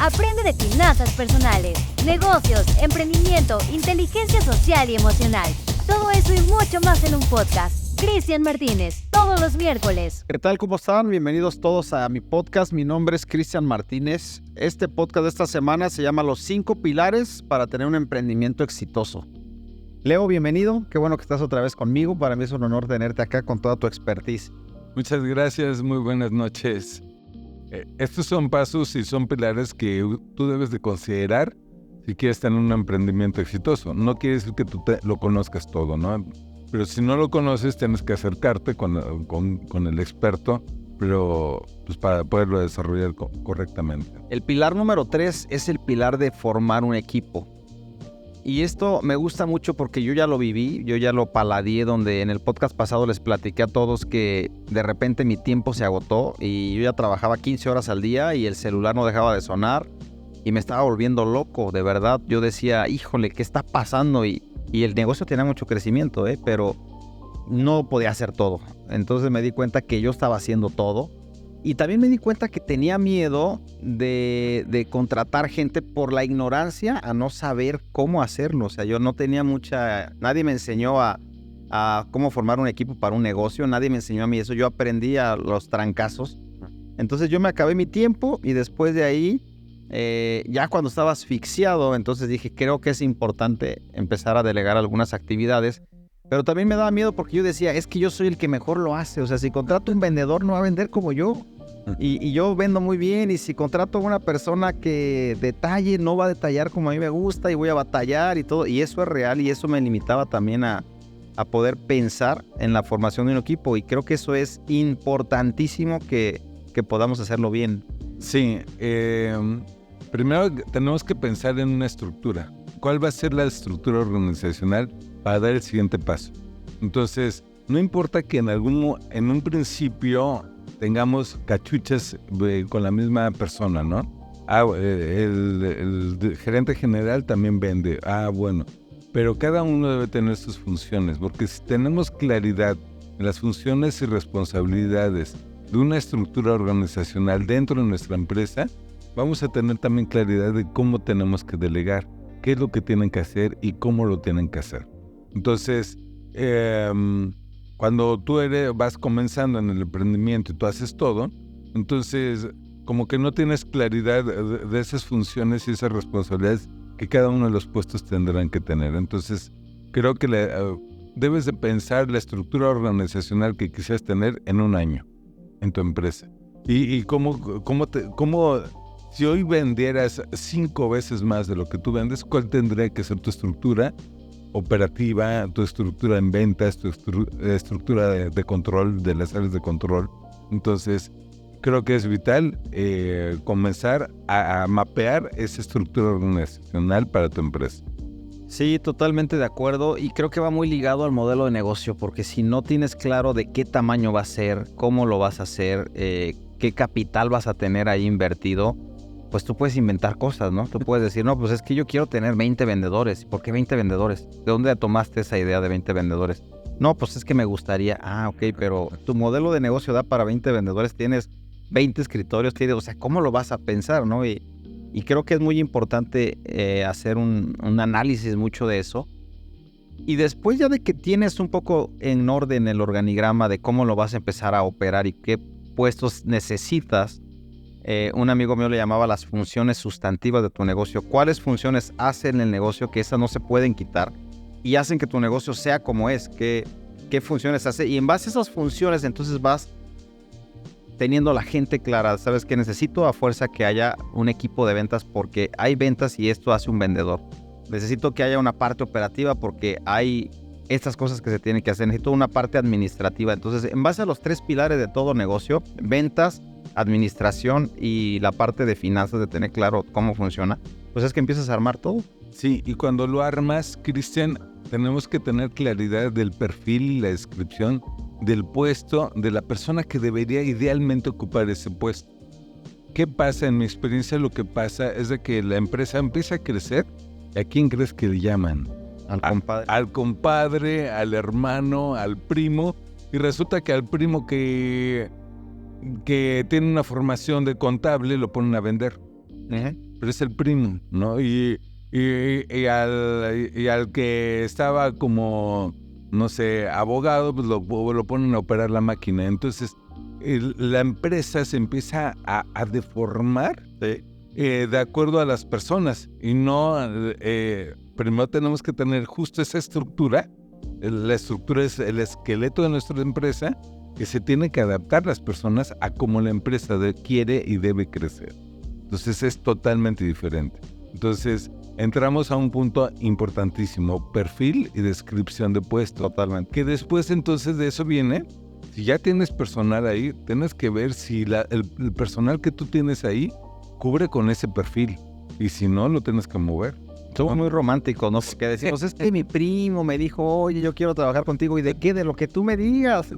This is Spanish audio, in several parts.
Aprende de finanzas personales, negocios, emprendimiento, inteligencia social y emocional. Todo eso y mucho más en un podcast. Cristian Martínez, todos los miércoles. ¿Qué tal? ¿Cómo están? Bienvenidos todos a mi podcast. Mi nombre es Cristian Martínez. Este podcast de esta semana se llama Los 5 pilares para tener un emprendimiento exitoso. Leo, bienvenido. Qué bueno que estás otra vez conmigo. Para mí es un honor tenerte acá con toda tu expertise. Muchas gracias, muy buenas noches. Estos son pasos y son pilares que tú debes de considerar si quieres tener un emprendimiento exitoso. No quiere decir que tú lo conozcas todo, ¿no? Pero si no lo conoces, tienes que acercarte con el experto, pero pues para poderlo desarrollar correctamente. El pilar número 3 es el pilar de formar un equipo. Y esto me gusta mucho porque yo ya lo viví, yo ya lo paladeé, donde en el podcast pasado les platiqué a todos que de repente mi tiempo se agotó y yo ya trabajaba 15 horas al día y el celular no dejaba de sonar y me estaba volviendo loco, de verdad. Yo decía, híjole, ¿qué está pasando? Y el negocio tenía mucho crecimiento, pero no podía hacer todo. Entonces me di cuenta que yo estaba haciendo todo. Y también me di cuenta que tenía miedo de contratar gente por la ignorancia a no saber cómo hacerlo. O sea, yo no tenía nadie me enseñó a cómo formar un equipo para un negocio. Nadie me enseñó a mí eso. Yo aprendí a los trancazos. Entonces yo me acabé mi tiempo y después de ahí, ya cuando estaba asfixiado, entonces dije, creo que es importante empezar a delegar algunas actividades. Pero también me daba miedo porque yo decía, es que yo soy el que mejor lo hace. O sea, si contrato un vendedor no va a vender como yo. Y yo vendo muy bien, y si contrato a una persona que detalle, no va a detallar como a mí me gusta y voy a batallar y todo. Y eso es real y eso me limitaba también a poder pensar en la formación de un equipo. Y creo que eso es importantísimo que podamos hacerlo bien. Sí, primero tenemos que pensar en una estructura. ¿Cuál va a ser la estructura organizacional para dar el siguiente paso? Entonces, no importa que en un principio tengamos cachuchas con la misma persona, ¿no? El gerente general también vende. Bueno. Pero cada uno debe tener sus funciones, porque si tenemos claridad en las funciones y responsabilidades de una estructura organizacional dentro de nuestra empresa, vamos a tener también claridad de cómo tenemos que delegar, qué es lo que tienen que hacer y cómo lo tienen que hacer. Entonces, cuando tú vas comenzando en el emprendimiento y tú haces todo, entonces como que no tienes claridad de esas funciones y esas responsabilidades que cada uno de los puestos tendrán que tener. Entonces creo que debes de pensar la estructura organizacional que quisieras tener en un año en tu empresa. Y cómo si hoy vendieras 5 veces más de lo que tú vendes, ¿cuál tendría que ser tu estructura operativa, tu estructura en ventas, tu estructura de control, de las áreas de control? Entonces, creo que es vital comenzar a mapear esa estructura organizacional para tu empresa. Sí, totalmente de acuerdo, y creo que va muy ligado al modelo de negocio, porque si no tienes claro de qué tamaño va a ser, cómo lo vas a hacer, qué capital vas a tener ahí invertido, pues tú puedes inventar cosas, ¿no? Tú puedes decir, no, pues es que yo quiero tener 20 vendedores. ¿Por qué 20 vendedores? ¿De dónde tomaste esa idea de 20 vendedores? No, pues es que me gustaría. Ok, pero tu modelo de negocio da para 20 vendedores, tienes 20 escritorios, o sea, ¿cómo lo vas a pensar, no? Y creo que es muy importante hacer un análisis mucho de eso. Y después ya de que tienes un poco en orden el organigrama de cómo lo vas a empezar a operar y qué puestos necesitas, un amigo mío le llamaba las funciones sustantivas de tu negocio. ¿Cuáles funciones hacen el negocio que esas no se pueden quitar y hacen que tu negocio sea como es? ¿Qué funciones hace? Y en base a esas funciones entonces vas teniendo la gente clara. Sabes que necesito a fuerza que haya un equipo de ventas porque hay ventas y esto hace un vendedor. Necesito que haya una parte operativa porque hay estas cosas que se tienen que hacer. Necesito una parte administrativa. Entonces, en base a los 3 pilares de todo negocio, ventas, administración y la parte de finanzas, de tener claro cómo funciona, pues es que empiezas a armar todo. Sí, y cuando lo armas, Cristian, tenemos que tener claridad del perfil y la descripción del puesto de la persona que debería idealmente ocupar ese puesto. ¿Qué pasa? En mi experiencia lo que pasa es de que la empresa empieza a crecer. ¿A quién crees que le llaman? Al compadre, al hermano, al primo. Y resulta que al primo que tiene una formación de contable lo ponen a vender. pero es el primo, ¿no? Y al que estaba como, no sé, abogado, pues lo ponen a operar la máquina. Entonces, la empresa se empieza a deformar, ¿sí? De acuerdo a las personas. Y no, primero tenemos que tener justo esa estructura. La estructura es el esqueleto de nuestra empresa, que se tiene que adaptar las personas a cómo la empresa quiere y debe crecer. Entonces es totalmente diferente. Entonces entramos a un punto importantísimo: perfil y descripción de puesto. Totalmente. Que después entonces de eso viene, si ya tienes personal ahí, tienes que ver si el personal que tú tienes ahí cubre con ese perfil. Y si no, lo tienes que mover. Somos muy románticos, ¿no? Porque decimos, es que mi primo me dijo, oye, yo quiero trabajar contigo. ¿Y de qué? De lo que tú me digas.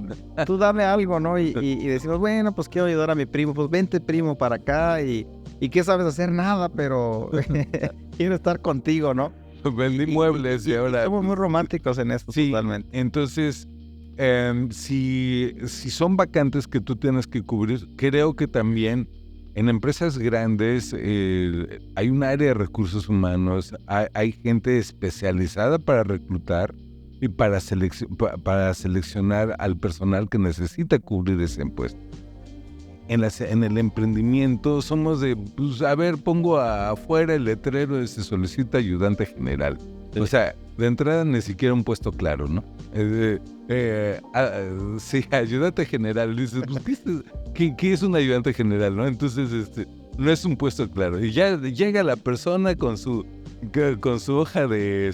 Tú dame algo, ¿no? Y decimos, bueno, pues quiero ayudar a mi primo. Pues vente, primo, para acá. ¿Y qué sabes hacer? Nada, pero quiero estar contigo, ¿no? Vendí muebles y ahora... Somos muy románticos en esto, sí, totalmente. Entonces, si son vacantes que tú tienes que cubrir, creo que también en empresas grandes hay un área de recursos humanos, hay gente especializada para reclutar y para seleccionar al personal que necesita cubrir ese puesto. En el emprendimiento somos de, pues, a ver, pongo afuera el letrero de se solicita ayudante general. Sí. O sea, de entrada ni siquiera un puesto claro, ¿no? Sí, ayudante general. Dices, pues, ¿qué es un ayudante general, no? Entonces, no es un puesto claro. Y ya llega la persona con su hoja de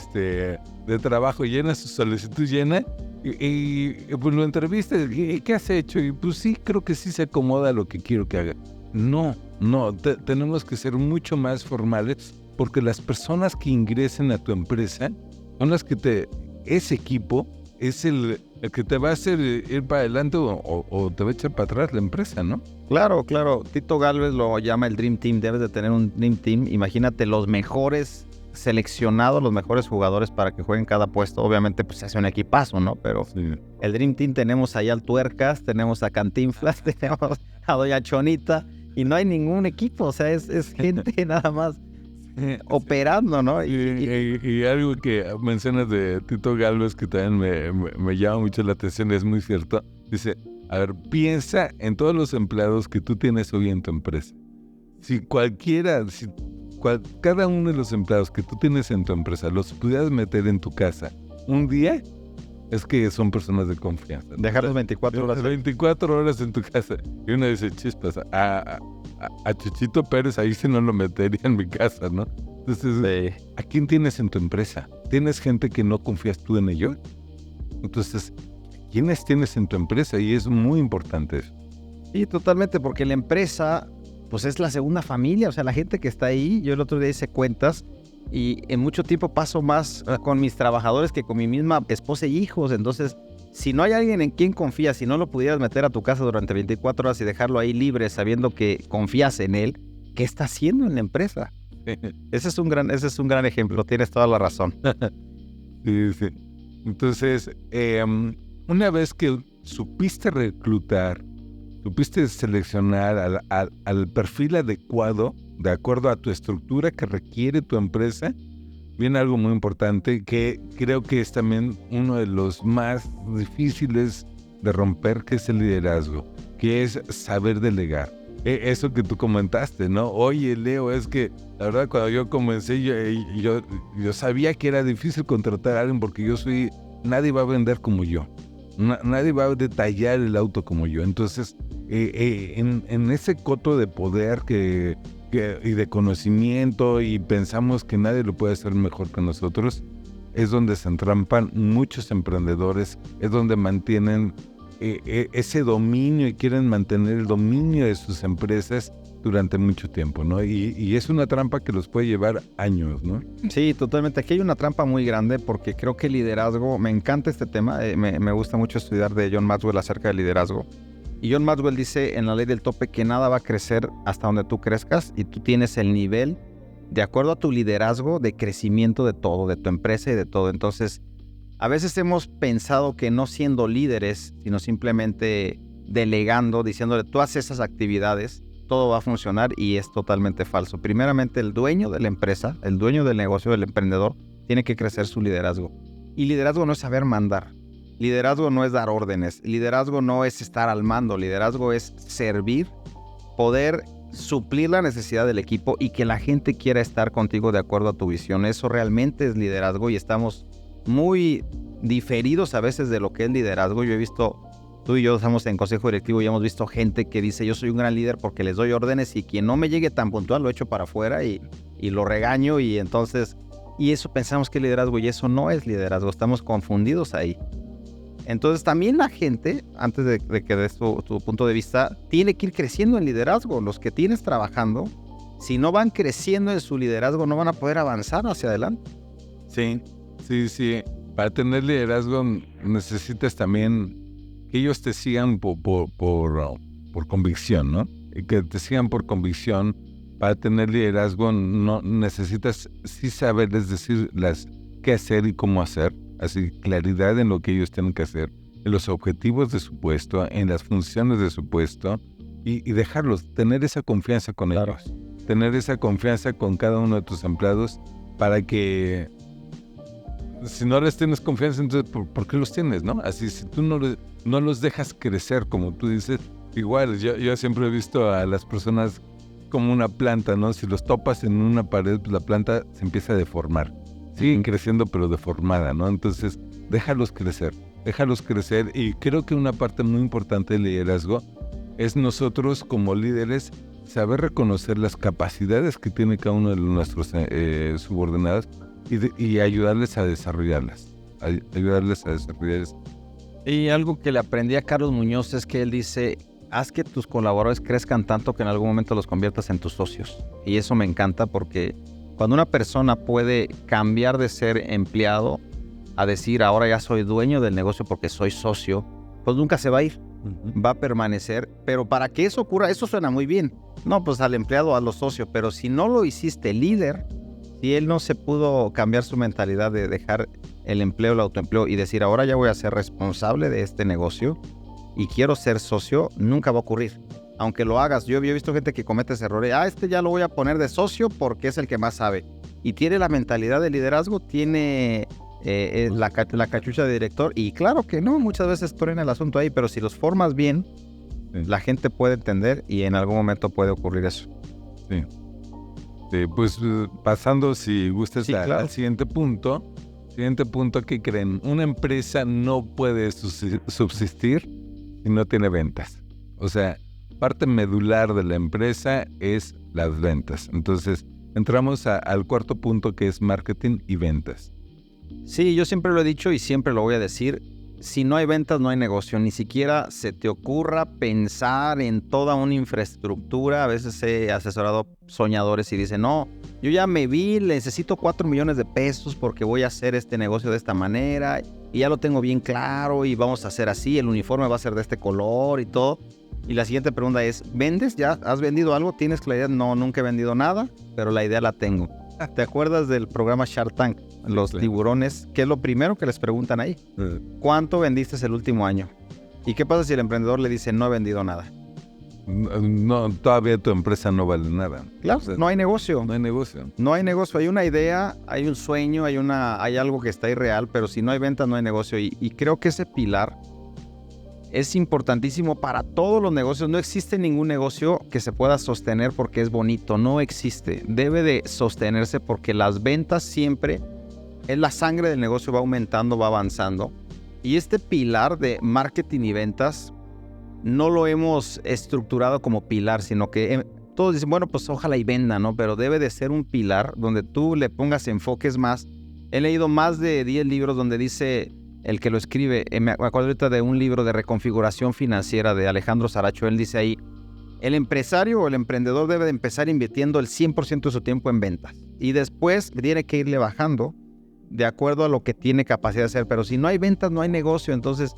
trabajo, llena su solicitud, llena, y pues lo entrevista. ¿Qué has hecho? Y pues sí, creo que sí se acomoda a lo que quiero que haga. No, tenemos que ser mucho más formales, porque las personas que ingresen a tu empresa son las que ese equipo es el que te va a hacer ir para adelante o te va a echar para atrás la empresa, ¿no? Claro. Tito Gálvez lo llama el Dream Team. Debes de tener un Dream Team. Imagínate los mejores seleccionados, los mejores jugadores para que jueguen cada puesto. Obviamente, pues se hace un equipazo, ¿no? Pero sí, el Dream Team tenemos allá al Tuercas, tenemos a Cantinflas, tenemos a Doña Chonita, y no hay ningún equipo. O sea, es gente nada más operando, ¿no? Y algo que mencionas de Tito Gálvez que también me llama mucho la atención, es muy cierto. Dice, a ver, piensa en todos los empleados que tú tienes hoy en tu empresa. Cada uno de los empleados que tú tienes en tu empresa los pudieras meter en tu casa un día, es que son personas de confianza, ¿no? Dejarlos 24 horas. 24 horas en tu casa. Y uno dice, chispas, a Chuchito Pérez ahí sí no lo metería en mi casa, ¿no? Entonces, sí. ¿A quién tienes en tu empresa? ¿Tienes gente que no confías tú en ellos? Entonces, ¿quiénes tienes en tu empresa? Y es muy importante eso. Sí, totalmente, porque la empresa, pues es la segunda familia. O sea, la gente que está ahí, yo el otro día hice cuentas y en mucho tiempo paso más con mis trabajadores que con mi misma esposa y hijos. Entonces, si no hay alguien en quien confías, si no lo pudieras meter a tu casa durante 24 horas y dejarlo ahí libre sabiendo que confías en él, ¿qué está haciendo en la empresa? Ese es un gran ejemplo, tienes toda la razón. Sí. Entonces, una vez que supiste reclutar, supiste seleccionar al perfil adecuado, de acuerdo a tu estructura que requiere tu empresa, viene algo muy importante que creo que es también uno de los más difíciles de romper, que es el liderazgo, que es saber delegar. Eso que tú comentaste, ¿no? Oye, Leo, es que la verdad cuando yo comencé, yo sabía que era difícil contratar a alguien porque nadie va a vender como yo. Nadie va a detallar el auto como yo. Entonces, en ese coto de poder y de conocimiento, y pensamos que nadie lo puede hacer mejor que nosotros, es donde se entrampan muchos emprendedores, es donde mantienen ese dominio y quieren mantener el dominio de sus empresas durante mucho tiempo, ¿no? Y es una trampa que los puede llevar años, ¿no? Sí, totalmente. Aquí hay una trampa muy grande porque creo que el liderazgo, me encanta este tema, me gusta mucho estudiar de John Maxwell acerca del liderazgo. Y John Maxwell dice en la ley del tope que nada va a crecer hasta donde tú crezcas, y tú tienes el nivel, de acuerdo a tu liderazgo, de crecimiento de todo, de tu empresa y de todo. Entonces, a veces hemos pensado que no siendo líderes, sino simplemente delegando, diciéndole tú haces esas actividades, todo va a funcionar y es totalmente falso. Primeramente, el dueño de la empresa, el dueño del negocio, el emprendedor, tiene que crecer su liderazgo. Y liderazgo no es saber mandar. Liderazgo no es dar órdenes. Liderazgo no es estar al mando. Liderazgo es servir, poder suplir la necesidad del equipo y que la gente quiera estar contigo de acuerdo a tu visión. Eso realmente es liderazgo y estamos muy diferidos a veces de lo que es liderazgo. Yo he visto, tú y yo estamos en consejo directivo y hemos visto gente que dice yo soy un gran líder porque les doy órdenes y quien no me llegue tan puntual lo echo para afuera y lo regaño y entonces, y eso pensamos que es liderazgo y eso no es liderazgo, estamos confundidos ahí. Entonces también la gente, antes de que des tu punto de vista, tiene que ir creciendo en liderazgo. Los que tienes trabajando, si no van creciendo en su liderazgo, no van a poder avanzar hacia adelante. Sí. Para tener liderazgo necesitas también que ellos te sigan por convicción, ¿no? Y que te sigan por convicción. Para tener liderazgo no necesitas sí saberles decirles qué hacer y cómo hacer. Así, claridad en lo que ellos tienen que hacer, en los objetivos de su puesto, en las funciones de su puesto y dejarlos, tener esa confianza con ellos, tener esa confianza con cada uno de tus empleados para que si no les tienes confianza, entonces ¿por qué los tienes, no? Así, si tú no los dejas crecer, como tú dices, igual, yo siempre he visto a las personas como una planta, ¿no? Si los topas en una pared, pues la planta se empieza a deformar. Siguen creciendo pero deformada, ¿no? Entonces, déjalos crecer y creo que una parte muy importante del liderazgo es nosotros como líderes saber reconocer las capacidades que tiene cada uno de nuestros subordinados y ayudarles a desarrollarlas. Y algo que le aprendí a Carlos Muñoz es que él dice, haz que tus colaboradores crezcan tanto que en algún momento los conviertas en tus socios. Y eso me encanta porque cuando una persona puede cambiar de ser empleado a decir ahora ya soy dueño del negocio porque soy socio, pues nunca se va a ir, va a permanecer. Pero para que eso ocurra, eso suena muy bien. No, pues al empleado, a los socios, pero si no lo hiciste líder, si él no se pudo cambiar su mentalidad de dejar el empleo, el autoempleo y decir ahora ya voy a ser responsable de este negocio y quiero ser socio, nunca va a ocurrir. Aunque lo hagas, yo he visto gente que comete ese error. Este ya lo voy a poner de socio porque es el que más sabe. Y tiene la mentalidad de liderazgo, tiene la cachucha de director. Y claro que no, muchas veces truena el asunto ahí, pero si los formas bien, la gente puede entender y en algún momento puede ocurrir eso. Sí. Pues pasando, si gustas, claro, al siguiente punto. ¿Qué creen? Una empresa no puede subsistir si no tiene ventas. O sea, parte medular de la empresa es las ventas. Entonces, entramos al cuarto punto que es marketing y ventas. Sí, yo siempre lo he dicho y siempre lo voy a decir. Si no hay ventas, no hay negocio. Ni siquiera se te ocurra pensar en toda una infraestructura. A veces he asesorado soñadores y dicen, no, yo ya me vi, necesito 4 millones de pesos porque voy a hacer este negocio de esta manera y ya lo tengo bien claro y vamos a hacer así, el uniforme va a ser de este color y todo. Y la siguiente pregunta es, ¿vendes? ¿Ya has vendido algo? ¿Tienes claridad? No, nunca he vendido nada, pero la idea la tengo. ¿Te acuerdas del programa Shark Tank? Los tiburones, ¿qué es lo primero que les preguntan ahí? ¿Cuánto vendiste el último año? ¿Y qué pasa si el emprendedor le dice no he vendido nada? No, todavía tu empresa no vale nada. Claro, o sea, no hay negocio. No hay negocio. No hay negocio. Hay una idea, hay un sueño, hay algo que está irreal, pero si no hay ventas, no hay negocio. Y creo que ese pilar es importantísimo para todos los negocios. No existe ningún negocio que se pueda sostener porque es bonito. No existe. Debe de sostenerse porque las ventas siempre es la sangre del negocio, va aumentando, va avanzando. Y este pilar de marketing y ventas no lo hemos estructurado como pilar, sino que todos dicen, bueno, pues ojalá y venda, ¿no? Pero debe de ser un pilar donde tú le pongas enfoques más. He leído más de 10 libros donde dice el que lo escribe, me acuerdo ahorita de un libro de reconfiguración financiera de Alejandro Saracho. Él dice ahí, el empresario o el emprendedor debe de empezar invirtiendo el 100% de su tiempo en ventas. Y después tiene que irle bajando de acuerdo a lo que tiene capacidad de hacer. Pero si no hay ventas, no hay negocio. Entonces,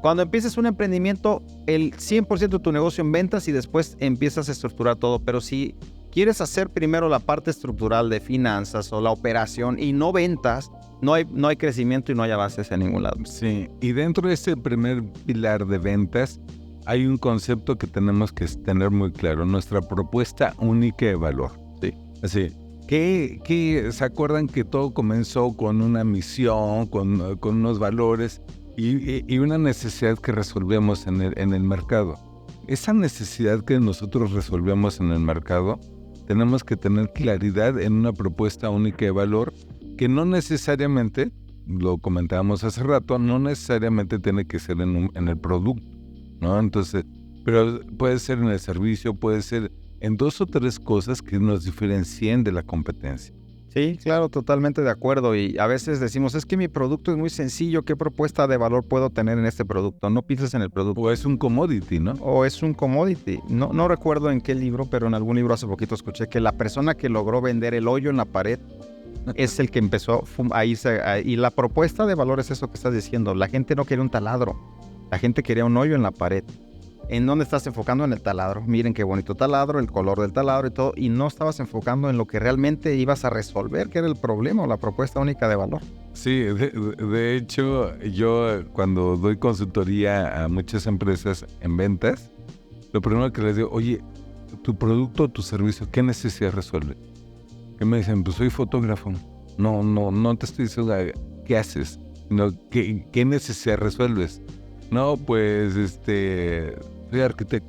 cuando empieces un emprendimiento, el 100% de tu negocio en ventas y después empiezas a estructurar todo. Pero si quieres hacer primero la parte estructural de finanzas o la operación y no ventas, no hay crecimiento y no hay avances en ningún lado. Sí, y dentro de ese primer pilar de ventas, hay un concepto que tenemos que tener muy claro, nuestra propuesta única de valor. Sí. Así, que ¿se acuerdan que todo comenzó con una misión, con unos valores y una necesidad que resolvemos en el mercado? Esa necesidad que nosotros resolvemos en el mercado, tenemos que tener claridad en una propuesta única de valor que no necesariamente, lo comentábamos hace rato, no necesariamente tiene que ser en el producto, ¿no? Entonces, pero puede ser en el servicio, puede ser en 2 o 3 cosas que nos diferencien de la competencia. Sí, claro, totalmente de acuerdo. Y a veces decimos, es que mi producto es muy sencillo, ¿qué propuesta de valor puedo tener en este producto? No pienses en el producto. O es un commodity, ¿no? O es un commodity. No recuerdo en qué libro, pero en algún libro hace poquito escuché que la persona que logró vender el hoyo en la pared es el que empezó y la propuesta de valor es eso que estás diciendo. La gente no quería un taladro, la gente quería un hoyo en la pared. ¿En dónde estás enfocando? En el taladro. Miren qué bonito taladro, el color del taladro y todo. Y no estabas enfocando en lo que realmente ibas a resolver, que era el problema o la propuesta única de valor. Sí, de hecho, yo cuando doy consultoría a muchas empresas en ventas, lo primero que les digo, oye, tu producto o tu servicio, ¿qué necesidad resuelve? Que me dicen, pues soy fotógrafo. No te estoy diciendo qué haces, sino qué necesidad resuelves. No, pues soy arquitecto.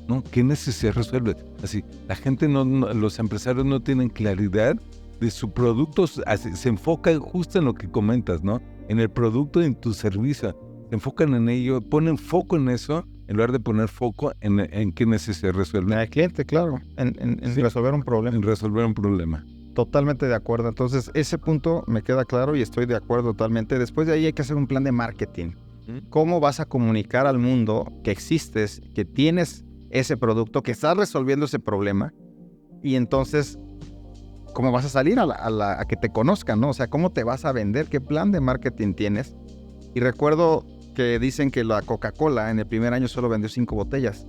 ¿No? ¿Qué necesidad resuelves? Así, la gente los empresarios no tienen claridad de su producto, se enfocan justo en lo que comentas, ¿no? En el producto y en tu servicio. Se enfocan en ello, ponen foco en eso, en lugar de poner foco en qué necesidad resuelve. El cliente, claro, en Sí, resolver un problema. en resolver un problema. Totalmente de acuerdo. Entonces, ese punto me queda claro y estoy de acuerdo totalmente. Después de ahí hay que hacer un plan de marketing. ¿Cómo vas a comunicar al mundo que existes, que tienes ese producto, que estás resolviendo ese problema? Y entonces, ¿cómo vas a salir a que te conozcan, ¿no? O sea, ¿cómo te vas a vender? ¿Qué plan de marketing tienes? Y recuerdo que dicen que la Coca-Cola en el primer año solo vendió 5 botellas.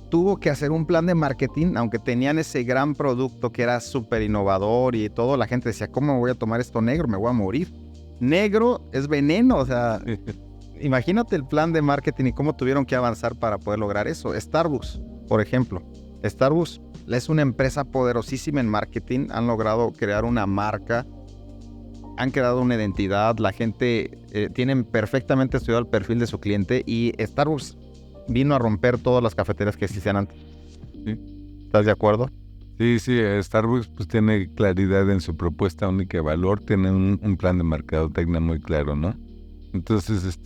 Tuvo que hacer un plan de marketing, aunque tenían ese gran producto que era súper innovador y todo. La gente decía, ¿cómo voy a tomar esto negro? Me voy a morir. Negro es veneno, o sea... Imagínate el plan de marketing y cómo tuvieron que avanzar para poder lograr eso. Starbucks, por ejemplo. Starbucks es una empresa poderosísima en marketing. Han logrado crear una marca. Han creado una identidad. La gente tienen perfectamente estudiado el perfil de su cliente. Y Starbucks vino a romper todas las cafeterías que existían antes. Sí. ¿Estás de acuerdo? Sí, Starbucks pues tiene claridad en su propuesta única de valor. Tiene un plan de mercadotecnia muy claro, ¿no? Entonces,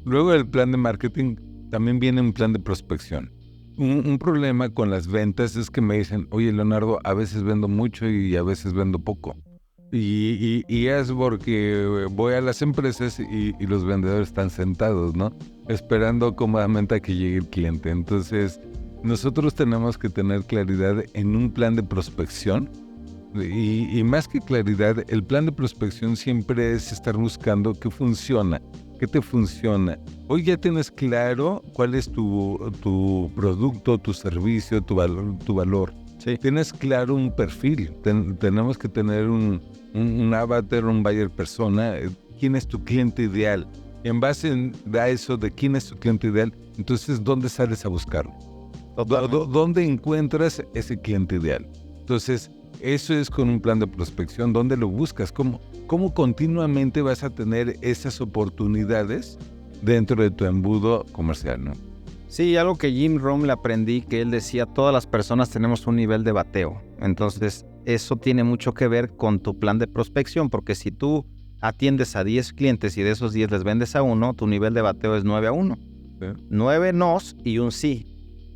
luego del plan de marketing también viene un plan de prospección. Un problema con las ventas es que me dicen, oye, Leonardo, a veces vendo mucho y a veces vendo poco. Y es porque voy a las empresas y los vendedores están sentados, ¿no? Esperando cómodamente a que llegue el cliente. Entonces, nosotros tenemos que tener claridad en un plan de prospección. Y más que claridad, el plan de prospección siempre es estar buscando qué funciona, qué te funciona. Hoy ya tienes claro cuál es tu producto, tu servicio, tu valor. Sí. Tienes claro un perfil. Tenemos que tener un avatar, un buyer persona. ¿Quién es tu cliente ideal? En base a eso de quién es tu cliente ideal, entonces, ¿dónde sales a buscarlo? ¿Dónde encuentras ese cliente ideal? Entonces, eso es con un plan de prospección. ¿Dónde lo buscas? ¿Cómo continuamente vas a tener esas oportunidades dentro de tu embudo comercial, ¿no? Sí, algo que Jim Rohn le aprendí, que él decía, todas las personas tenemos un nivel de bateo. Entonces, eso tiene mucho que ver con tu plan de prospección, porque si tú atiendes a 10 clientes y de esos 10 les vendes a uno, tu nivel de bateo es 9-1. ¿Sí? 9 nos y un sí.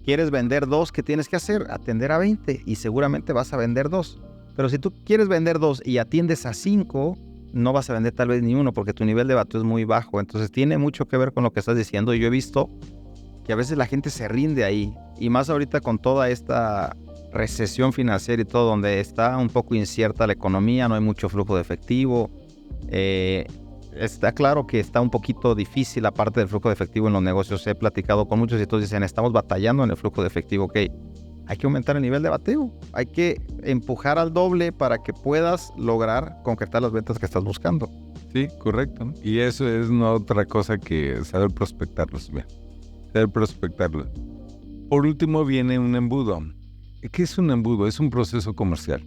¿Quieres vender 2? ¿Qué tienes que hacer? Atender a 20 y seguramente vas a vender 2. Pero si tú quieres vender 2 y atiendes a 5, no vas a vender tal vez ni uno porque tu nivel de bateo es muy bajo. Entonces tiene mucho que ver con lo que estás diciendo. Yo he visto que a veces la gente se rinde ahí. Y más ahorita con toda esta recesión financiera y todo, donde está un poco incierta la economía, no hay mucho flujo de efectivo. Está claro que está un poquito difícil la parte del flujo de efectivo en los negocios. He platicado con muchos y todos dicen, estamos batallando en el flujo de efectivo. Ok, hay que aumentar el nivel de bateo. Hay que empujar al doble para que puedas lograr concretar las ventas que estás buscando. Sí, correcto, ¿no? Y eso es no otra cosa que saber prospectarlos bien. saber prospectarlo. Por último viene un embudo. ¿Qué es un embudo? Es un proceso comercial.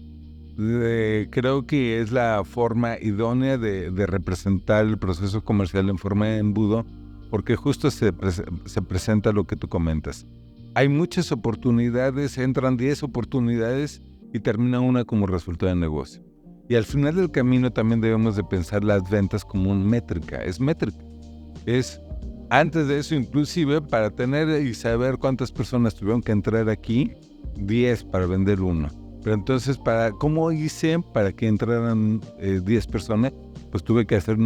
Creo que es la forma idónea de representar el proceso comercial en forma de embudo, porque justo se presenta lo que tú comentas. Hay muchas oportunidades, entran 10 oportunidades y termina una como resultado de negocio. Y al final del camino también debemos de pensar las ventas como una métrica. Es métrica. Es antes de eso inclusive para tener y saber cuántas personas tuvieron que entrar aquí, 10 para vender uno. Pero entonces, ¿cómo hice para que entraran 10 personas? Pues tuve que hacer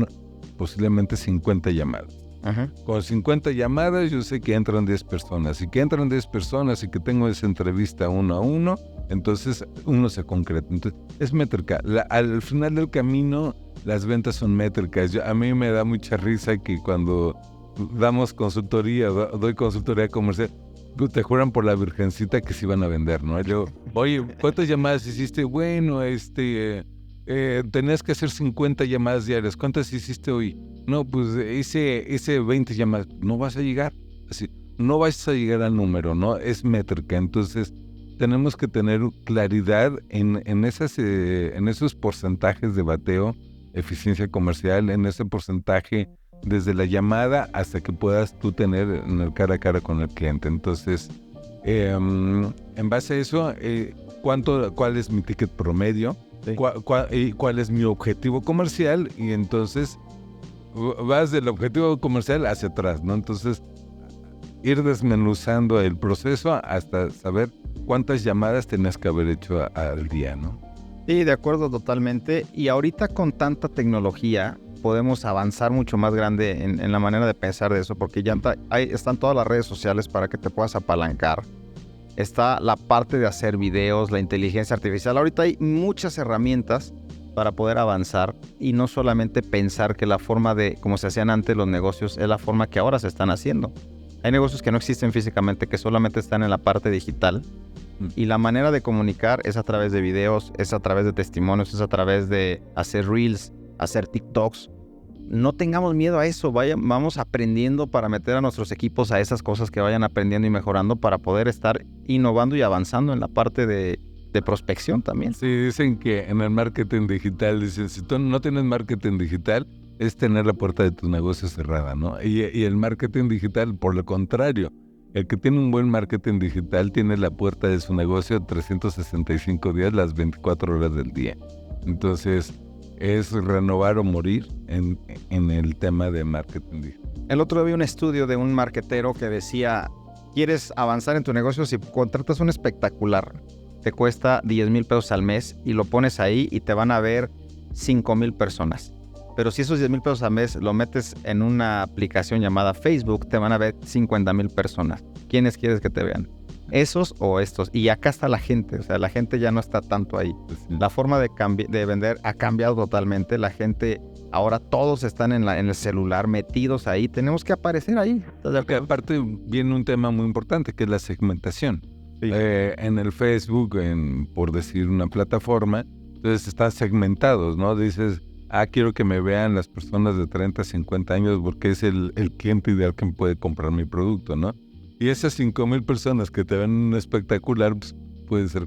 posiblemente 50 llamadas. Ajá. Con 50 llamadas yo sé que entran 10 personas. Y que entran 10 personas y que tengo esa entrevista uno a uno, entonces uno se concreta. Entonces, es métrica. Al final del camino, las ventas son métricas. A mí me da mucha risa que cuando damos consultoría, doy consultoría comercial, te juran por la virgencita que se iban a vender, ¿no? Yo, oye, ¿cuántas llamadas hiciste? Bueno, tenías que hacer 50 llamadas diarias. ¿Cuántas hiciste hoy? No, pues hice 20 llamadas. No vas a llegar. Así, no vas a llegar al número, ¿no? Es métrica. Entonces, tenemos que tener claridad en esos porcentajes de bateo, eficiencia comercial, en ese porcentaje desde la llamada hasta que puedas tú tener en el cara a cara con el cliente. Entonces, en base a eso, ¿cuál es mi ticket promedio? Sí. ¿Cuál es mi objetivo comercial? Y entonces vas del objetivo comercial hacia atrás, ¿no? Entonces, ir desmenuzando el proceso hasta saber cuántas llamadas tenías que haber hecho al día, ¿no? Sí, de acuerdo totalmente. Y ahorita con tanta tecnología podemos avanzar mucho más grande en la manera de pensar de eso, porque ya están todas las redes sociales para que te puedas apalancar. Está la parte de hacer videos, la inteligencia artificial. Ahorita hay muchas herramientas para poder avanzar y no solamente pensar que la forma de como se hacían antes los negocios es la forma que ahora se están haciendo. Hay negocios que no existen físicamente, que solamente están en la parte digital. Y la manera de comunicar es a través de videos, es a través de testimonios, es a través de hacer reels, hacer TikToks. No tengamos miedo a eso, vamos aprendiendo para meter a nuestros equipos a esas cosas que vayan aprendiendo y mejorando para poder estar innovando y avanzando en la parte de prospección también. Sí, dicen que en el marketing digital, si tú no tienes marketing digital, es tener la puerta de tu negocio cerrada, ¿no? Y el marketing digital, por lo contrario, el que tiene un buen marketing digital tiene la puerta de su negocio 365 días, las 24 horas del día. Entonces, es renovar o morir en el tema de marketing digital. El otro día vi un estudio de un marketero que decía, ¿quieres avanzar en tu negocio? Si contratas un espectacular, te cuesta 10,000 pesos al mes y lo pones ahí y te van a ver 5,000 personas. Pero si esos 10,000 pesos al mes lo metes en una aplicación llamada Facebook, te van a ver 50,000 personas. ¿Quiénes quieres que te vean? ¿Esos o estos? Y acá está la gente, o sea, la gente ya no está tanto ahí. La forma de vender ha cambiado totalmente. La gente, ahora todos están en el celular, metidos ahí. Tenemos que aparecer ahí. Porque aparte viene un tema muy importante, que es la segmentación. Sí. En el Facebook, por decir una plataforma, entonces están segmentados, ¿no? Dices, quiero que me vean las personas de 30 a 50 años porque es el cliente ideal que puede comprar mi producto, ¿no? Y esas 5,000 personas que te ven un espectacular, pues, puede ser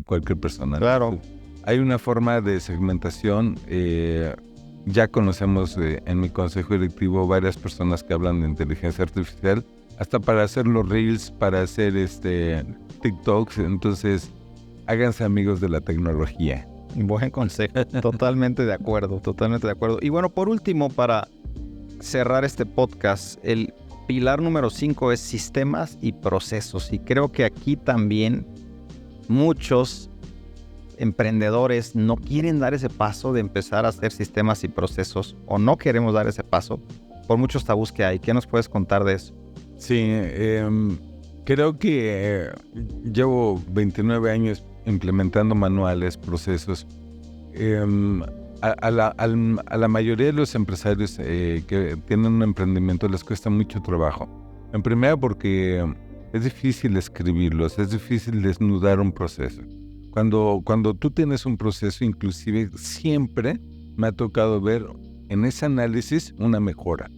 cualquier persona. Claro. Hay una forma de segmentación. Ya conocemos en mi consejo directivo varias personas que hablan de inteligencia artificial, hasta para hacer los reels, para hacer TikToks. Entonces, háganse amigos de la tecnología. Buen consejo. Totalmente de acuerdo, totalmente de acuerdo. Y bueno, por último, para cerrar este podcast, el pilar número 5 es sistemas y procesos. Y creo que aquí también muchos emprendedores no quieren dar ese paso de empezar a hacer sistemas y procesos, o no queremos dar ese paso por muchos tabús que hay. ¿Qué nos puedes contar de eso? Sí, creo que llevo 29 años implementando manuales, procesos. A la mayoría de los empresarios que tienen un emprendimiento les cuesta mucho trabajo. En primera porque es difícil escribirlos, es difícil desnudar un proceso. Cuando tú tienes un proceso, inclusive siempre me ha tocado ver en ese análisis una mejora.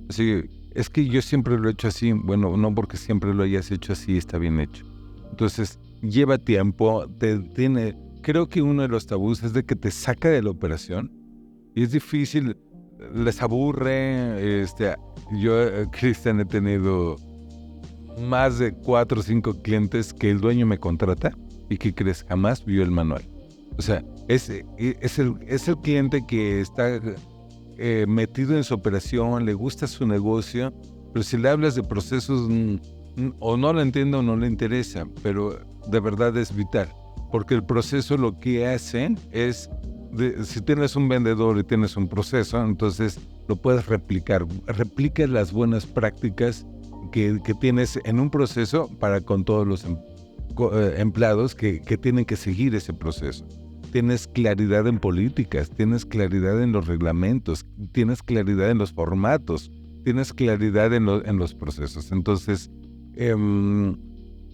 Así, es que yo siempre lo he hecho así. Bueno, no porque siempre lo hayas hecho así está bien hecho. Entonces, lleva tiempo, creo que uno de los tabús es de que te saca de la operación y es difícil, les aburre. Yo, Cristian, he tenido más de 4 o 5 clientes que el dueño me contrata y que crees jamás vio el manual. O sea, es el cliente que está metido en su operación, le gusta su negocio, pero si le hablas de procesos, o no lo entiende o no le interesa, pero de verdad es vital, porque el proceso lo que hace es, si tienes un vendedor y tienes un proceso, entonces lo puedes replicar. Replica las buenas prácticas que tienes en un proceso para con todos los empleados que tienen que seguir ese proceso. Tienes claridad en políticas, tienes claridad en los reglamentos, tienes claridad en los formatos, tienes claridad en los procesos. Entonces,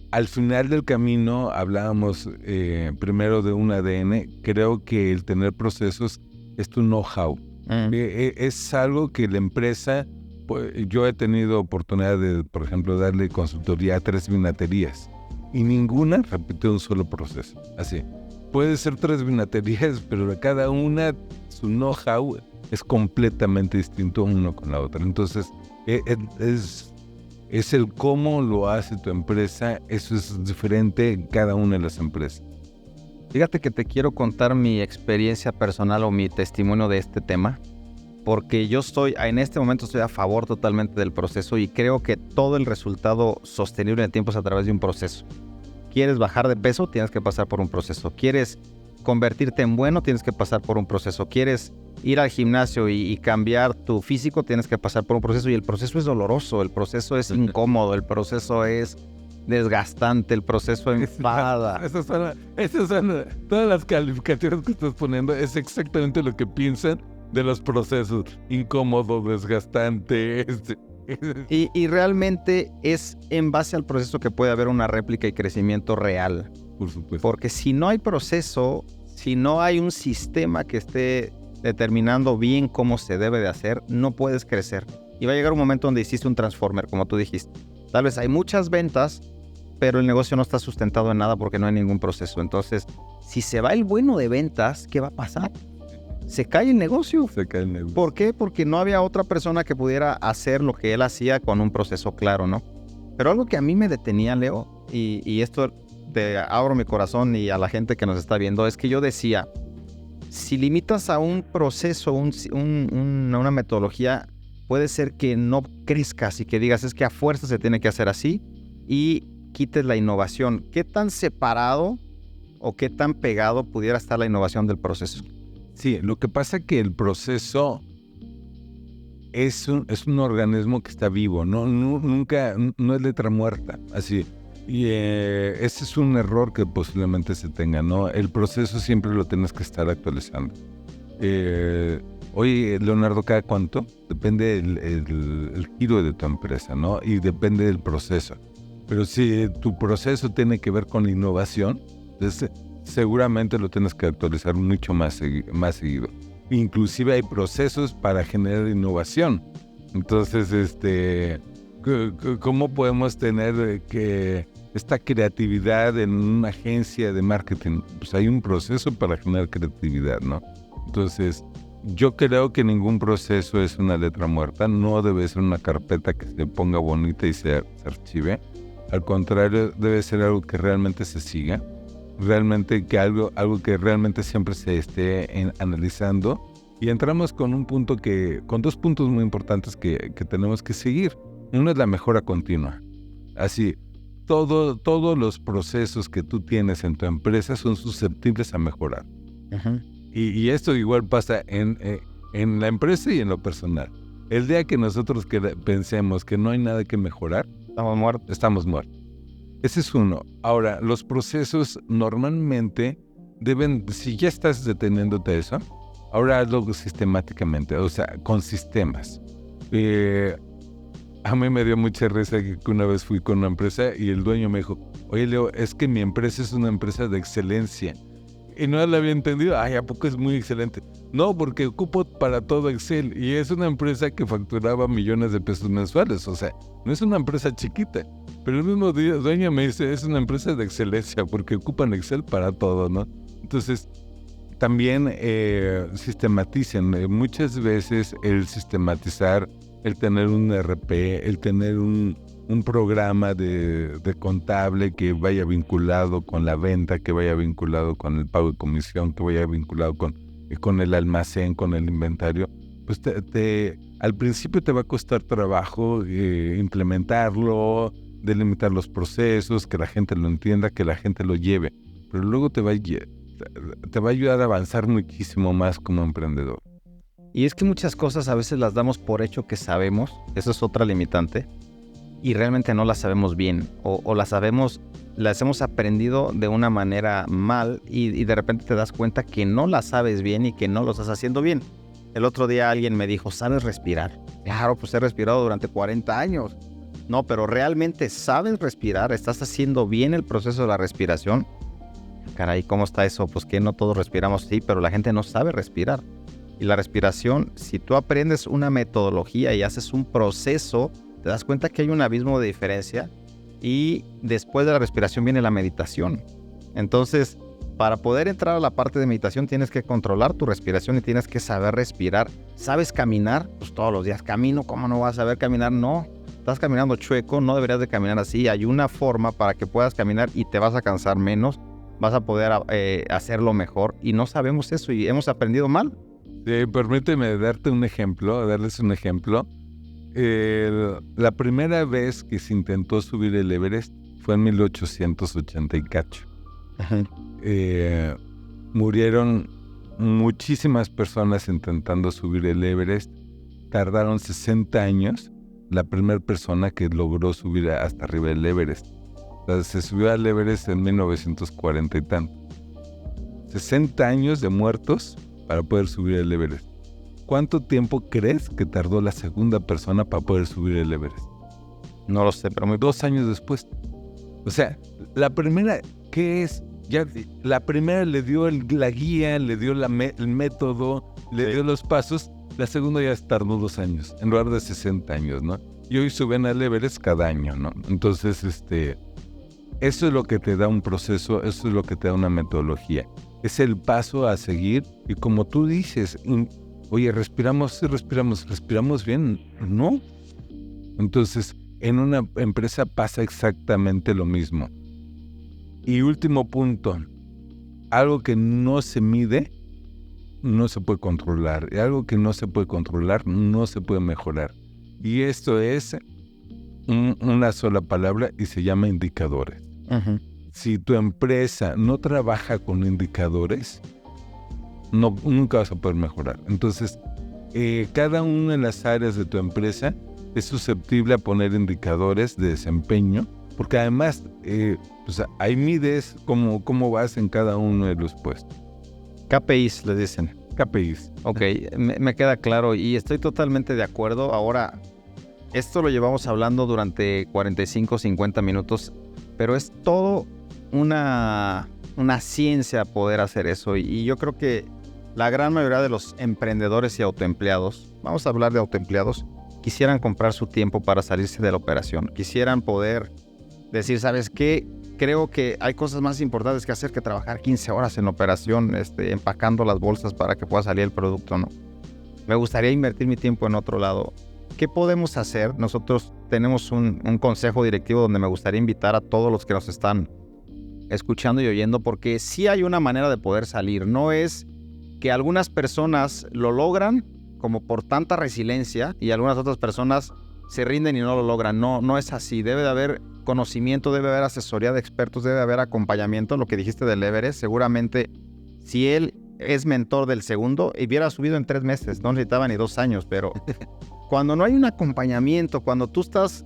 al final del camino hablábamos primero de un ADN. Creo que el tener procesos es tu know-how. Es algo que la empresa, pues, yo he tenido oportunidad de, por ejemplo, darle consultoría a 3 vinaterías y ninguna repitió un solo proceso. Así, puede ser 3 vinaterías, pero de cada una su know-how es completamente distinto uno con la otra. Entonces, es el cómo lo hace tu empresa. Eso es diferente en cada una de las empresas. Fíjate que te quiero contar mi experiencia personal o mi testimonio de este tema, porque yo en este momento estoy a favor totalmente del proceso y creo que todo el resultado sostenible en el tiempo es a través de un proceso. ¿Quieres bajar de peso? Tienes que pasar por un proceso. ¿Quieres convertirte en bueno? Tienes que pasar por un proceso. ¿Quieres ir al gimnasio y cambiar tu físico? Tienes que pasar por un proceso, y el proceso es doloroso, el proceso es incómodo, el proceso es desgastante, el proceso enfada. Esas son todas las calificaciones que estás poniendo, es exactamente lo que piensan de los procesos: incómodo, desgastante. Y realmente es en base al proceso que puede haber una réplica y crecimiento real. Por supuesto. Porque si no hay proceso, si no hay un sistema que esté determinando bien cómo se debe de hacer, no puedes crecer. Y va a llegar un momento donde hiciste un transformer, como tú dijiste. Tal vez hay muchas ventas, pero el negocio no está sustentado en nada porque no hay ningún proceso. Entonces, si se va el bueno de ventas, ¿qué va a pasar? Se cae el negocio. ¿Por qué? Porque no había otra persona que pudiera hacer lo que él hacía con un proceso claro, ¿no? Pero algo que a mí me detenía, Leo, y esto te abro mi corazón y a la gente que nos está viendo, es que yo decía, si limitas a un proceso, una metodología, puede ser que no crezcas y que digas, es que a fuerza se tiene que hacer así, y quites la innovación. ¿Qué tan separado o qué tan pegado pudiera estar la innovación del proceso? Sí, lo que pasa es que el proceso es un organismo que está vivo, nunca es letra muerta, así. Y ese es un error que posiblemente se tenga, ¿no? El proceso siempre lo tienes que estar actualizando. Oye, Leonardo, ¿cada cuánto? Depende el giro de tu empresa, ¿no? Y depende del proceso. Pero si tu proceso tiene que ver con la innovación, entonces seguramente lo tienes que actualizar mucho más seguido. Inclusive hay procesos para generar innovación. Entonces, ¿cómo podemos tener esta creatividad en una agencia de marketing? Pues hay un proceso para generar creatividad, ¿no? Entonces, yo creo que ningún proceso es una letra muerta. No debe ser una carpeta que se ponga bonita y se archive. Al contrario, debe ser algo que realmente se siga. Realmente que algo que realmente siempre se esté analizando. Y entramos con con 2 puntos muy importantes que tenemos que seguir. Uno es la mejora continua. Así, todos los procesos que tú tienes en tu empresa son susceptibles a mejorar. Uh-huh. Y esto igual pasa en la empresa y en lo personal. El día que nosotros pensemos que no hay nada que mejorar, estamos muertos. Ese es uno. Ahora, los procesos normalmente si ya estás deteniéndote a eso, ahora hazlo sistemáticamente, o sea, con sistemas. A mí me dio mucha risa que una vez fui con una empresa y el dueño me dijo, oye, Leo, es que mi empresa es una empresa de excelencia. y no la había entendido. Ay, ¿a poco es muy excelente? No, porque ocupo para todo Excel y es una empresa que facturaba millones de pesos mensuales. O sea, no es una empresa chiquita. Pero el mismo día, dueña me dice, es una empresa de excelencia porque ocupan Excel para todo, ¿no? Entonces, también sistematicen. Muchas veces el sistematizar, el tener un RP, el tener un programa de contable que vaya vinculado con la venta, que vaya vinculado con el pago de comisión, que vaya vinculado con el almacén, con el inventario, pues al principio te va a costar trabajo implementarlo, delimitar los procesos, que la gente lo entienda, que la gente lo lleve, pero luego te va a ayudar a avanzar muchísimo más como emprendedor. Y es que muchas cosas a veces las damos por hecho que sabemos, eso es otra limitante, y realmente no las sabemos bien, o las hemos aprendido de una manera mal y de repente te das cuenta que no las sabes bien y que no lo estás haciendo bien. El otro día alguien me dijo, ¿sabes respirar? Claro, pues he respirado durante 40 años. No, pero ¿realmente sabes respirar? ¿Estás haciendo bien el proceso de la respiración? Caray, ¿cómo está eso? Pues que no todos respiramos, sí, pero la gente no sabe respirar. Y la respiración, si tú aprendes una metodología y haces un proceso, te das cuenta que hay un abismo de diferencia y después de la respiración viene la meditación. Entonces, para poder entrar a la parte de meditación tienes que controlar tu respiración y tienes que saber respirar. ¿Sabes caminar? Pues todos los días camino. ¿Cómo no vas a saber caminar? No, estás caminando chueco, no deberías de caminar así. Hay una forma para que puedas caminar y te vas a cansar menos, vas a poder hacerlo mejor y no sabemos eso y hemos aprendido mal. Sí, permíteme darles un ejemplo. La primera vez que se intentó subir el Everest fue en 1880 y cacho. Murieron muchísimas personas intentando subir el Everest. Tardaron 60 años la primera persona que logró subir hasta arriba del Everest. O sea, se subió al Everest en 1940 y tanto. 60 años de muertos para poder subir el Everest. ¿Cuánto tiempo crees que tardó la segunda persona para poder subir el Everest? No lo sé, pero 2 años después. O sea, la primera, ¿qué es? Ya, la primera le dio la guía, le dio el método, le dio los pasos. La segunda ya tardó 2 años, en lugar de 60 años, ¿no? Y hoy suben al Everest cada año, ¿no? Entonces, eso es lo que te da un proceso, eso es lo que te da una metodología. Es el paso a seguir y como tú dices, oye, respiramos bien, ¿no? Entonces, en una empresa pasa exactamente lo mismo. Y último punto, algo que no se mide, no se puede controlar. Y algo que no se puede controlar, no se puede mejorar. Y esto es una sola palabra y se llama indicadores. Uh-huh. Si tu empresa no trabaja con indicadores, nunca vas a poder mejorar. Entonces, cada una de las áreas de tu empresa es susceptible a poner indicadores de desempeño, porque además ahí mides cómo vas en cada uno de los puestos. KPIs les dicen. KPIs. Ok, me queda claro y estoy totalmente de acuerdo. Ahora, esto lo llevamos hablando durante 45, 50 minutos, pero es todo una ciencia poder hacer eso y yo creo que la gran mayoría de los emprendedores y autoempleados, vamos a hablar de autoempleados, quisieran comprar su tiempo para salirse de la operación, quisieran poder decir, ¿sabes qué? Creo que hay cosas más importantes que hacer que trabajar 15 horas en la operación, empacando las bolsas para que pueda salir el producto, ¿no? Me gustaría invertir mi tiempo en otro lado. ¿Qué podemos hacer? Nosotros tenemos un consejo directivo donde me gustaría invitar a todos los que nos están escuchando y oyendo, porque sí hay una manera de poder salir. No es que algunas personas lo logran como por tanta resiliencia y algunas otras personas se rinden y no lo logran. No es así. Debe de haber conocimiento, debe haber asesoría de expertos, debe haber acompañamiento. Lo que dijiste del Everest, seguramente si él es mentor del segundo, hubiera subido en 3 meses, no necesitaba ni 2 años, pero cuando no hay un acompañamiento, cuando tú estás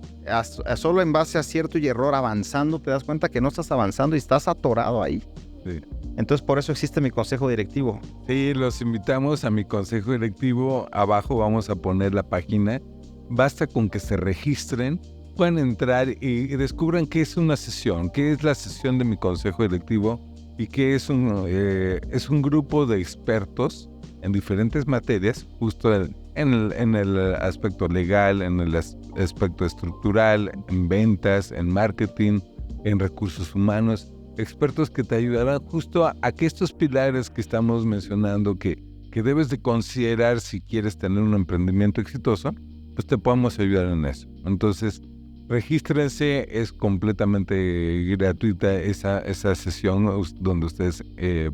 solo en base a acierto y error avanzando, te das cuenta que no estás avanzando y estás atorado ahí. Sí. Entonces por eso existe mi consejo directivo. Sí, los invitamos a mi consejo directivo. Abajo vamos a poner la página. Basta con que se registren, puedan entrar y descubran qué es una sesión, qué es la sesión de mi consejo directivo. y que es un grupo de expertos en diferentes materias, justo en el aspecto legal, en el aspecto estructural, en ventas, en marketing, en recursos humanos, expertos que te ayudarán justo a que estos pilares que estamos mencionando, que debes de considerar si quieres tener un emprendimiento exitoso, pues te podemos ayudar en eso. Entonces, regístrense, es completamente gratuita esa sesión donde ustedes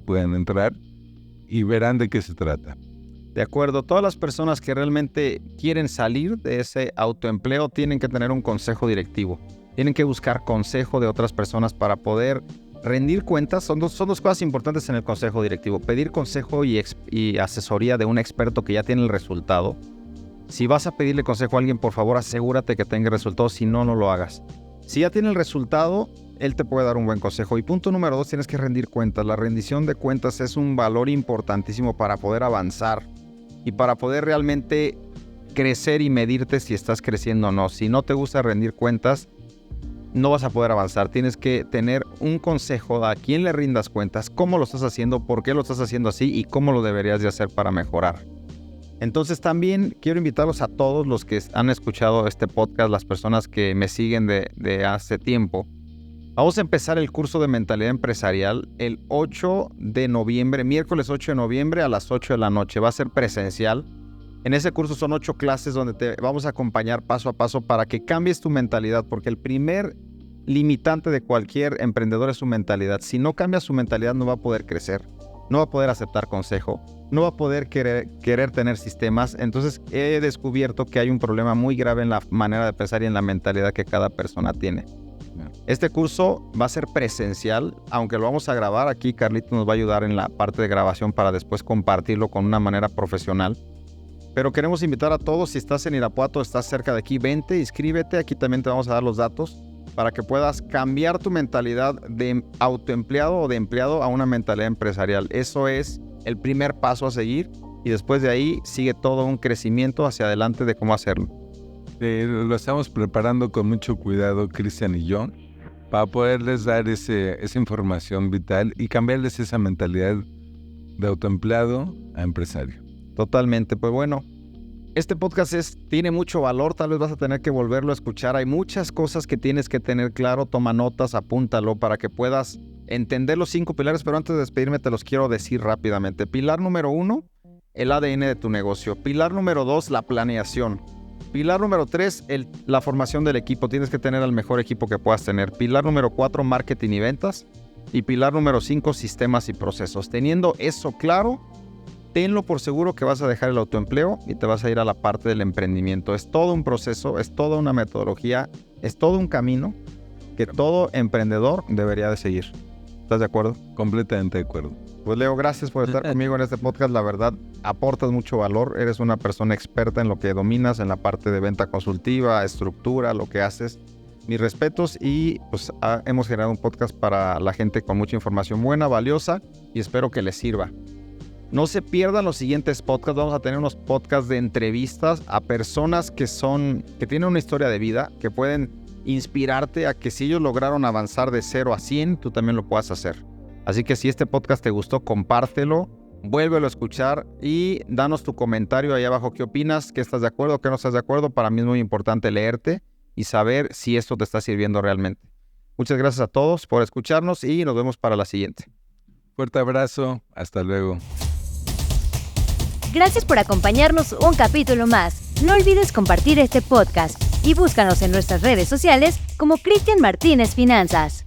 pueden entrar y verán de qué se trata. De acuerdo, todas las personas que realmente quieren salir de ese autoempleo tienen que tener un consejo directivo. Tienen que buscar consejo de otras personas para poder rendir cuentas. Son dos cosas importantes en el consejo directivo. Pedir consejo y asesoría de un experto que ya tiene el resultado. Si vas a pedirle consejo a alguien, por favor, asegúrate que tenga resultados. Si no, no lo hagas. Si ya tiene el resultado, él te puede dar un buen consejo. Y punto número 2, tienes que rendir cuentas. La rendición de cuentas es un valor importantísimo para poder avanzar y para poder realmente crecer y medirte si estás creciendo o no. Si no te gusta rendir cuentas, no vas a poder avanzar. Tienes que tener un consejo a quién le rindas cuentas, cómo lo estás haciendo, por qué lo estás haciendo así y cómo lo deberías de hacer para mejorar. Entonces también quiero invitarlos a todos los que han escuchado este podcast, las personas que me siguen de hace tiempo. Vamos a empezar el curso de mentalidad empresarial el 8 de noviembre, miércoles 8 de noviembre a las 8 de la noche. Va a ser presencial. En ese curso son 8 clases donde te vamos a acompañar paso a paso para que cambies tu mentalidad, porque el primer limitante de cualquier emprendedor es su mentalidad. Si no cambias su mentalidad, no va a poder crecer, no va a poder aceptar consejo, no va a poder querer tener sistemas. Entonces he descubierto que hay un problema muy grave en la manera de pensar y en la mentalidad que cada persona tiene. Este curso va a ser presencial, aunque lo vamos a grabar aquí. Carlito nos va a ayudar en la parte de grabación para después compartirlo con una manera profesional. Pero queremos invitar a todos, si estás en Irapuato, estás cerca de aquí, vente, inscríbete. Aquí también te vamos a dar los datos para que puedas cambiar tu mentalidad de autoempleado o de empleado a una mentalidad empresarial. Eso es el primer paso a seguir y después de ahí sigue todo un crecimiento hacia adelante de cómo hacerlo. Lo estamos preparando con mucho cuidado, Cristian y yo, para poderles dar esa información vital y cambiarles esa mentalidad de autoempleado a empresario. Totalmente. Pues bueno, este podcast tiene mucho valor. Tal vez vas a tener que volverlo a escuchar. Hay muchas cosas que tienes que tener claro. Toma notas, apúntalo para que puedas entender los 5 pilares. Pero antes de despedirme te los quiero decir rápidamente. Pilar número 1, el ADN de tu negocio. Pilar número 2, la planeación. Pilar número 3, la formación del equipo. Tienes que tener el mejor equipo que puedas tener. Pilar número 4, marketing y ventas. Y pilar número 5, sistemas y procesos. Teniendo eso claro, tenlo por seguro que vas a dejar el autoempleo y te vas a ir a la parte del emprendimiento. Es todo un proceso, es toda una metodología, es todo un camino que todo emprendedor debería de seguir. ¿Estás de acuerdo? Completamente de acuerdo. Pues Leo, gracias por estar conmigo en este podcast. La verdad, aportas mucho valor. Eres una persona experta en lo que dominas, en la parte de venta consultiva, estructura, lo que haces. Mis respetos y pues hemos generado un podcast para la gente con mucha información buena, valiosa y espero que les sirva. No se pierdan los siguientes podcasts. Vamos a tener unos podcasts de entrevistas a personas que tienen una historia de vida, que pueden inspirarte a que si ellos lograron avanzar de 0 a 100, tú también lo puedas hacer. Así que si este podcast te gustó, compártelo, vuélvelo a escuchar y danos tu comentario ahí abajo. ¿Qué opinas? ¿Qué estás de acuerdo? ¿Qué no estás de acuerdo? Para mí es muy importante leerte y saber si esto te está sirviendo realmente. Muchas gracias a todos por escucharnos y nos vemos para la siguiente. Fuerte abrazo. Hasta luego. Gracias por acompañarnos un capítulo más. No olvides compartir este podcast y búscanos en nuestras redes sociales como Cristian Martínez Finanzas.